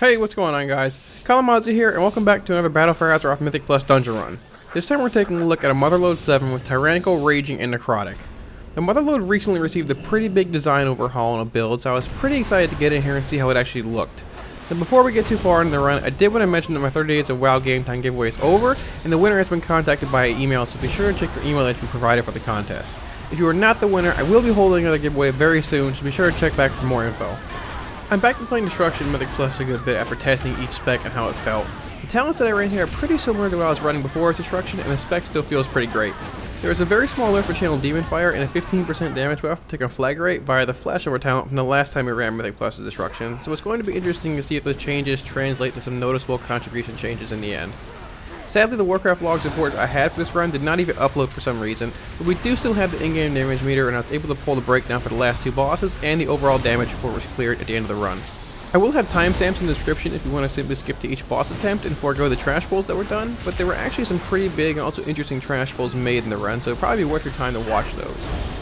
Hey, what's going on, guys? Kalamazi here, and welcome back to another Battle for Azeroth Mythic Plus dungeon run. This time we're taking a look at a Motherlode 7 with Tyrannical, Raging, and Necrotic. The Motherlode recently received a pretty big design overhaul on a build, so I was pretty excited to get in here and see how it actually looked. Then before we get too far into the run, I did want to mention that my 30 Days of WoW Game Time giveaway is over, and the winner has been contacted by email, so be sure to check your email that you provided for the contest. If you are not the winner, I will be holding another giveaway very soon, so be sure to check back for more info. I'm back to playing Destruction Mythic Plus a good bit after testing each spec and how it felt. The talents that I ran here are pretty similar to what I was running before Destruction, and the spec still feels pretty great. There is a very small lift for Channel Demon Fire and a 15% damage buff to Conflagrate via the Flashover talent from the last time we ran Mythic Plus Destruction, so it's going to be interesting to see if the changes translate to some noticeable contribution changes in the end. Sadly, the Warcraft logs report I had for this run did not even upload for some reason, but we do still have the in-game damage meter, and I was able to pull the breakdown for the last two bosses and the overall damage before it was cleared at the end of the run. I will have timestamps in the description if you want to simply skip to each boss attempt and forego the trash pulls that were done, but there were actually some pretty big and also interesting trash pulls made in the run, so it'll probably be worth your time to watch those.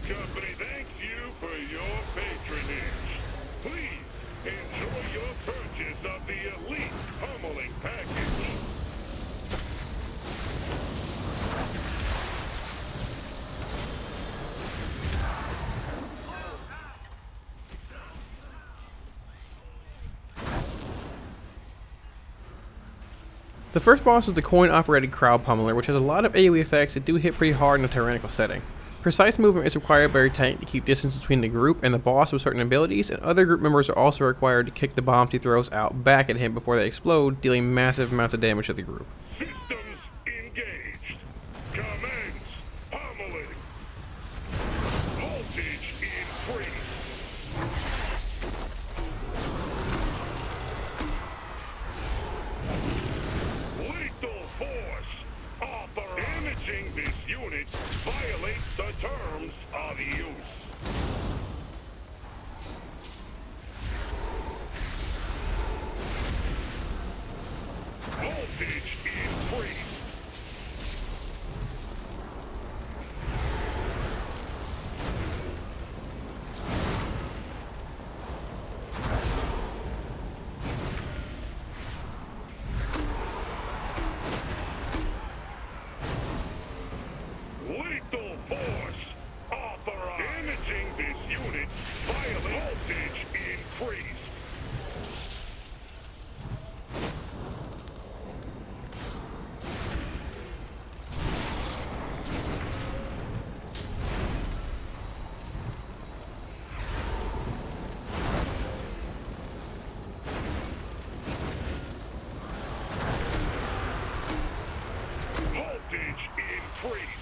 company thanks you for your patronage. Please enjoy your purchase of the Elite Pummeling Package. The first boss is the coin-operated Crowd Pummeler, which has a lot of AoE effects that do hit pretty hard in a tyrannical setting. Precise movement is required by your tank to keep distance between the group and the boss with certain abilities, and other group members are also required to kick the bombs he throws out back at him before they explode, dealing massive amounts of damage to the group. Systems engaged. Commence pummeling. Voltage increased. Lethal force. Damaging this unit violates the terms of use. Voltage increased. Lethal force authorized. Damaging this unit violates voltage increased. Voltage increased.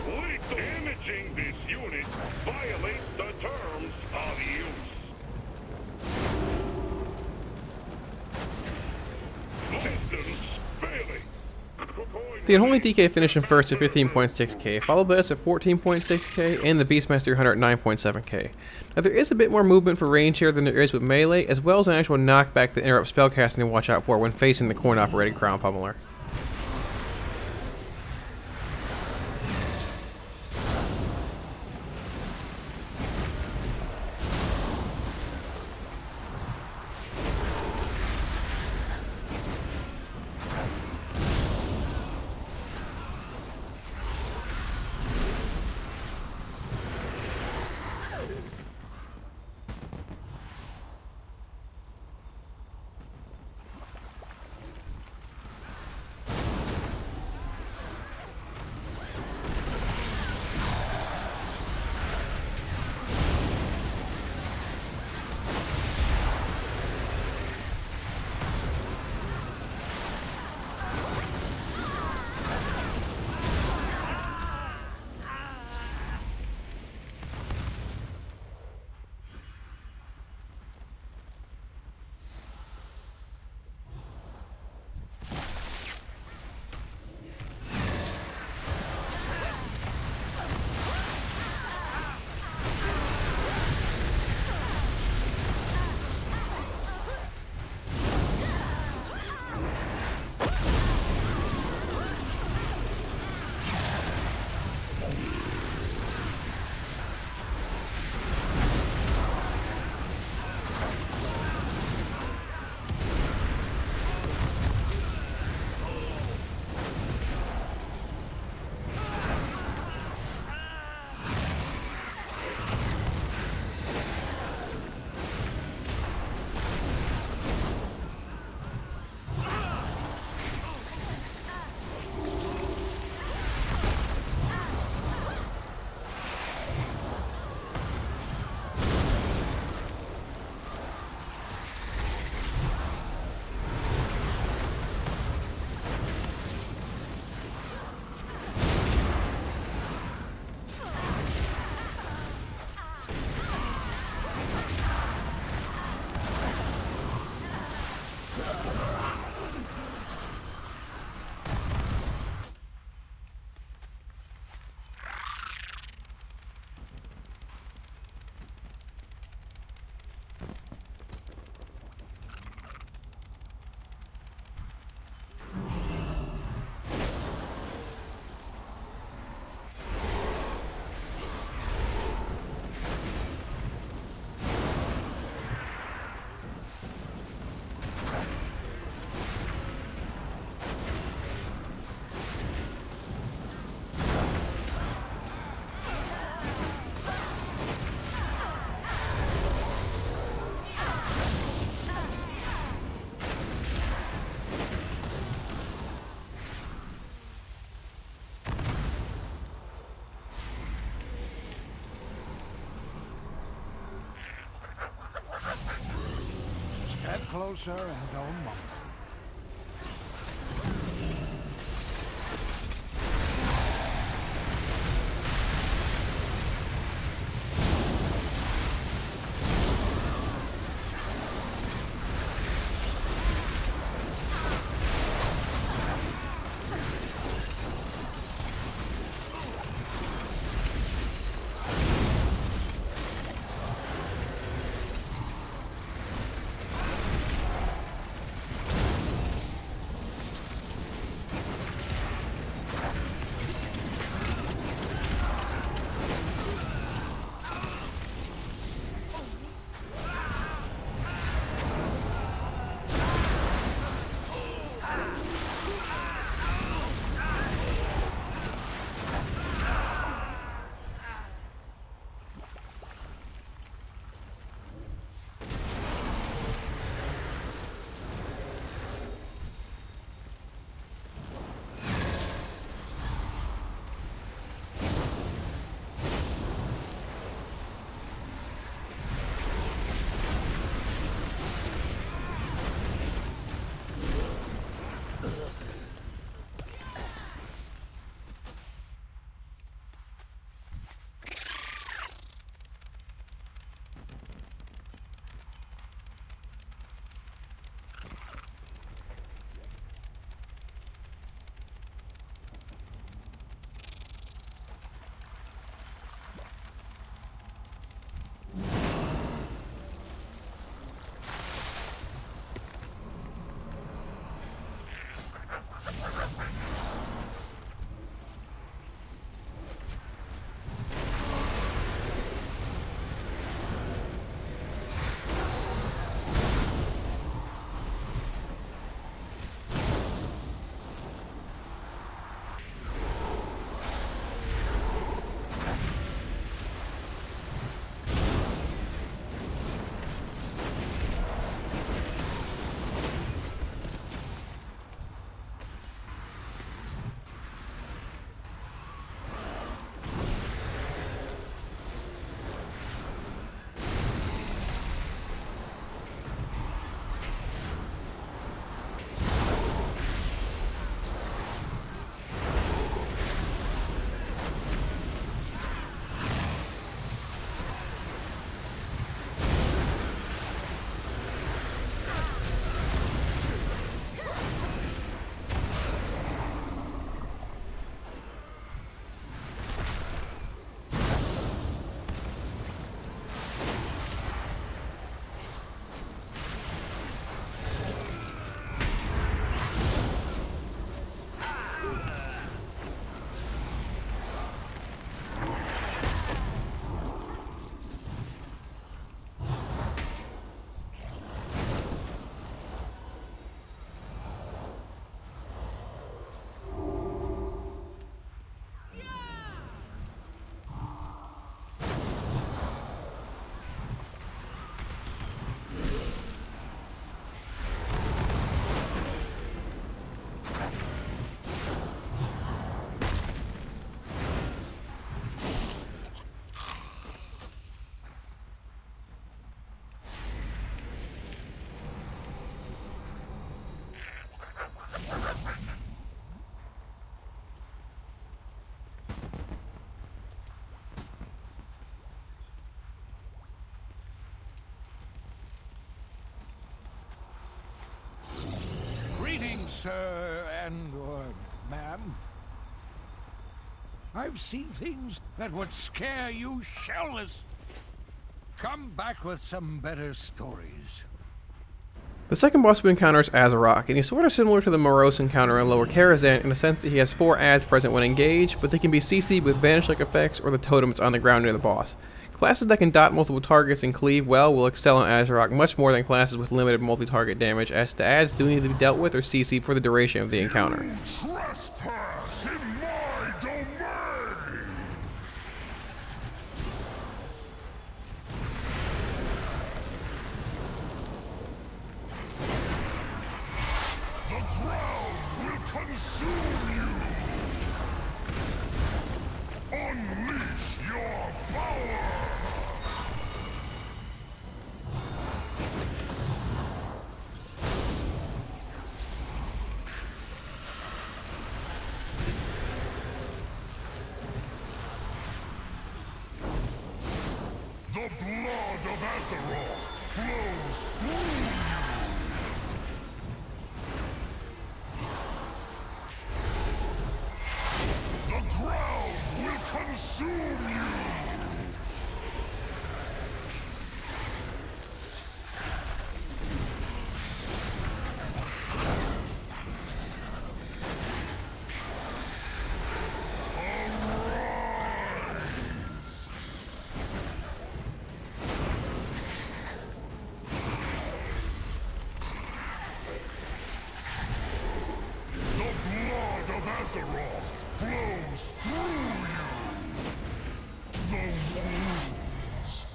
Lethal. Damaging this unit violates the terms of use. Systems failing. The Unholy DK finished in first at 15.6k, followed by us at 14.6k, and the Beastmaster Hunter at 9.7k. Now there is a bit more movement for range here than there is with melee, as well as an actual knockback that interrupts spellcasting to watch out for when facing the coin-operated Crown Pummeler. closer and don't mumble. Sir and/or ma'am. I've seen things that would scare you shellless. Come back with some better stories. The second boss we encounter is Azeroth, and he's sort of similar to the Morose encounter in Lower Karazhan in the sense that he has 4 adds present when engaged, but they can be CC'd with Vanish-like effects or the totems on the ground near the boss. Classes that can dot multiple targets and cleave well will excel on Azeroth much more than classes with limited multi-target damage, as the adds do need to be dealt with or CC'd for the duration of the encounter. You trespass in my domain! The ground will consume you! Unleash your power! Azeroth flows through you! The ground will consume you! Azeroth flows through you! The wounds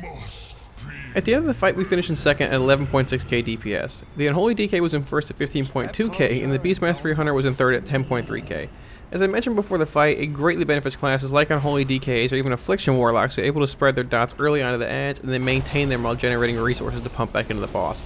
must be... At the end of the fight, we finished in second at 11.6k DPS. The Unholy DK was in first at 15.2k, and the Beastmastery Hunter was in third at 10.3k. As I mentioned before the fight, it greatly benefits classes like Unholy DKs or even Affliction Warlocks who are able to spread their dots early onto the ads and then maintain them while generating resources to pump back into the boss.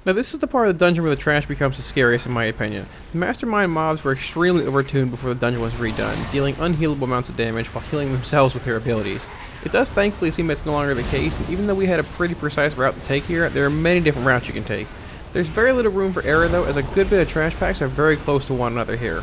Now this is the part of the dungeon where the trash becomes the scariest in my opinion. The mastermind mobs were extremely overtuned before the dungeon was redone, dealing unhealable amounts of damage while healing themselves with their abilities. It does thankfully seem that's no longer the case, and even though we had a pretty precise route to take here, there are many different routes you can take. There's very little room for error though, as a good bit of trash packs are very close to one another here.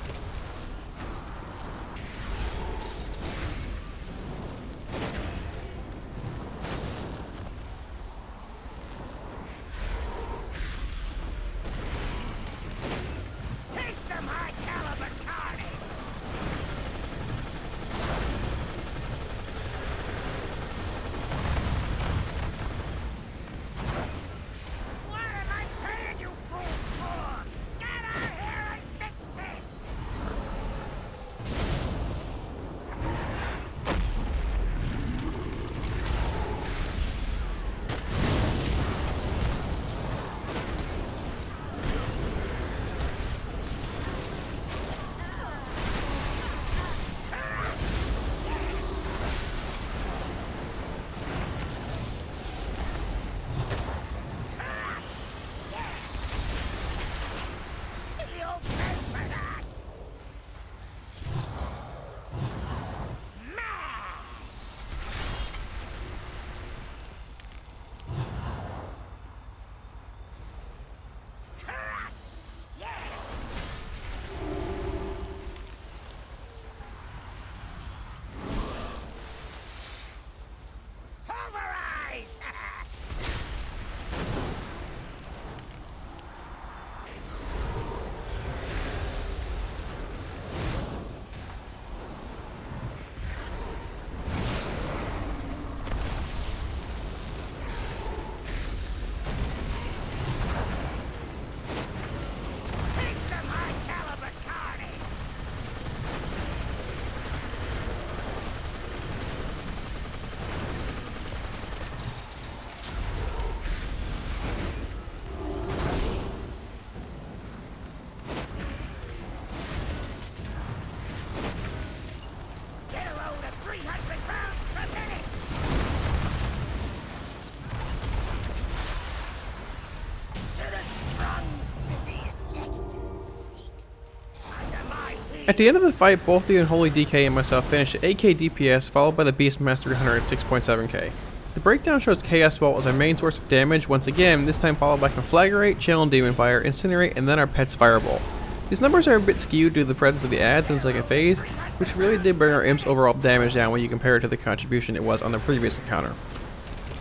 At the end of the fight, both the Unholy DK and myself finished at 8k DPS, followed by the Beastmaster 300 at 6.7k. The breakdown shows Chaos Bolt as our main source of damage once again, this time followed by Conflagrate, Chill and Demon Fire, Incinerate, and then our pet's Firebolt. These numbers are a bit skewed due to the presence of the adds in the second phase, which really did bring our imp's overall damage down when you compare it to the contribution it was on the previous encounter.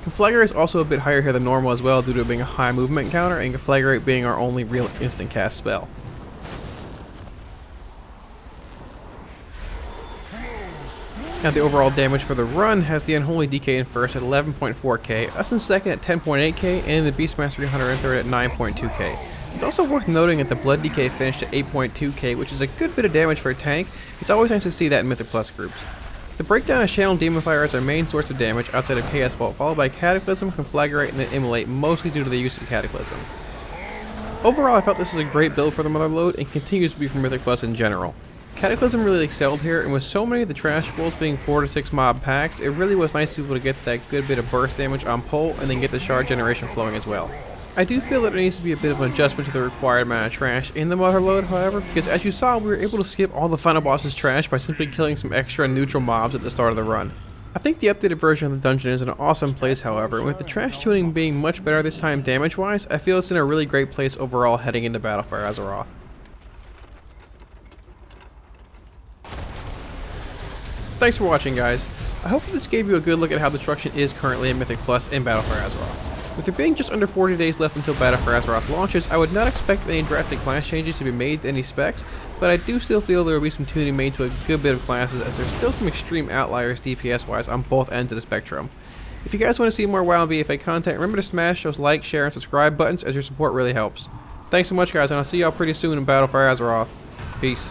Conflagrate is also a bit higher here than normal as well due to it being a high movement encounter and Conflagrate being our only real instant cast spell. Now the overall damage for the run has the Unholy DK in first at 11.4k, us in second at 10.8k, and the Beastmaster 300 in third at 9.2k. It's also worth noting that the Blood DK finished at 8.2k, which is a good bit of damage for a tank. It's always nice to see that in Mythic Plus groups. The breakdown is Channel Demon Fire as our main source of damage outside of Chaos Bolt, followed by Cataclysm, Conflagrate, and then Immolate, mostly due to the use of Cataclysm. Overall, I felt this was a great build for the Motherlode and continues to be for Mythic Plus in general. Cataclysm really excelled here, and with so many of the trash pulls being 4 to 6 mob packs, it really was nice to be able to get that good bit of burst damage on pull and then get the shard generation flowing as well. I do feel that there needs to be a bit of an adjustment to the required amount of trash in the Motherlode, however, because as you saw, we were able to skip all the final boss's trash by simply killing some extra neutral mobs at the start of the run. I think the updated version of the dungeon is in an awesome place, however, and with the trash tuning being much better this time damage-wise, I feel it's in a really great place overall heading into Battle for Azeroth. Thanks for watching, guys. I hope that this gave you a good look at how destruction is currently in Mythic Plus in Battle for Azeroth. With there being just under 40 days left until Battle for Azeroth launches, I would not expect any drastic class changes to be made to any specs, but I do still feel there will be some tuning made to a good bit of classes as there's still some extreme outliers DPS wise on both ends of the spectrum. If you guys want to see more WoW and BFA content, remember to smash those like, share, and subscribe buttons as your support really helps. Thanks so much, guys, and I'll see y'all pretty soon in Battle for Azeroth. Peace.